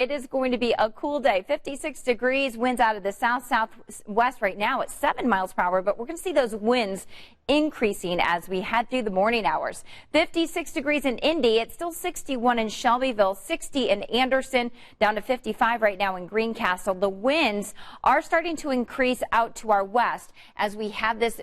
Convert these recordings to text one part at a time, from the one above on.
It is going to be a cool day. 56 degrees, winds out of the south-southwest right now at 7 miles per hour, but we're going to see those winds increasing as we head through the morning hours. 56 degrees in Indy. It's still 61 in Shelbyville, 60 in Anderson, down to 55 right now in Greencastle. The winds are starting to increase out to our west as we have this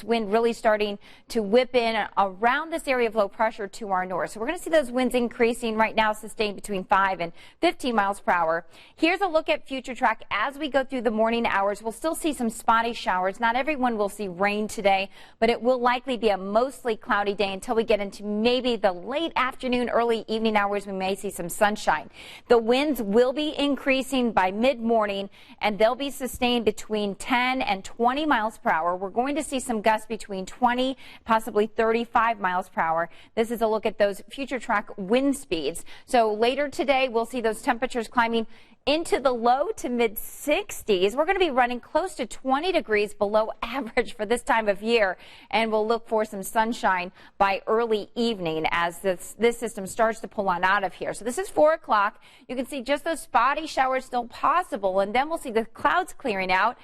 wind really starting to whip in around this area of low pressure to our north. So we're going to see those winds increasing right now, sustained between 5 and 15 miles per hour. Here's a look at future track as we go through the morning hours. We'll still see some spotty showers. Not everyone will see rain today, but it will likely be a mostly cloudy day until we get into maybe the late afternoon, early evening hours. We may see some sunshine. The winds will be increasing by mid-morning, and they'll be sustained between 10 and 20 miles per hour. We're going to see some gusts between 20, possibly 35 miles per hour. This is a look at those future track wind speeds. So later today, we'll see those temperatures climbing into the low to mid 60s. We're going to be running close to 20 degrees below average for this time of year, and we'll look for some sunshine by early evening as this system starts to pull on out of here. So this is 4 o'clock. You can see just those spotty showers still possible, and then we'll see the clouds clearing out.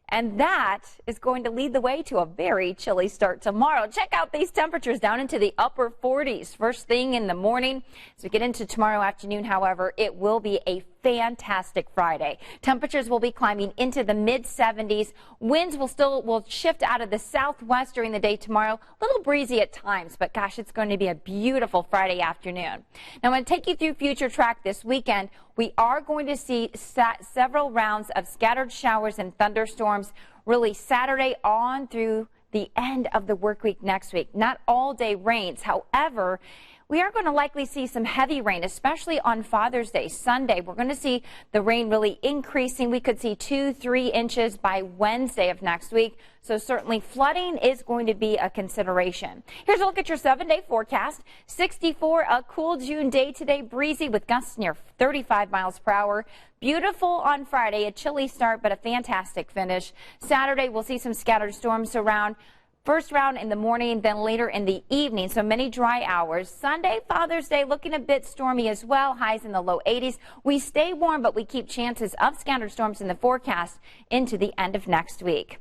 And that is going to lead the way to a very chilly start tomorrow. Check out these temperatures down into the upper 40s first thing in the morning. As we get into tomorrow afternoon, however, it will be a fantastic Friday. Temperatures will be climbing into the mid 70s. Winds will shift out of the southwest during the day tomorrow. A little breezy at times, but gosh, it's going to be a beautiful Friday afternoon. Now, I'm going to take you through future track this weekend. We are going to see several rounds of scattered showers and thunderstorms really Saturday on through the end of the work week next week. Not all day rains. However, we are going to likely see some heavy rain, especially on Father's Day, Sunday. We're going to see the rain really increasing. We could see 2-3 inches by Wednesday of next week. So certainly flooding is going to be a consideration. Here's a look at your 7-day forecast. 64, a cool June day today, breezy with gusts near 35 miles per hour. Beautiful on Friday, a chilly start, but a fantastic finish. Saturday, we'll see some scattered storms around. First round in the morning, then later in the evening, so many dry hours. Sunday, Father's Day, looking a bit stormy as well, highs in the low 80s. We stay warm, but we keep chances of scattered storms in the forecast into the end of next week.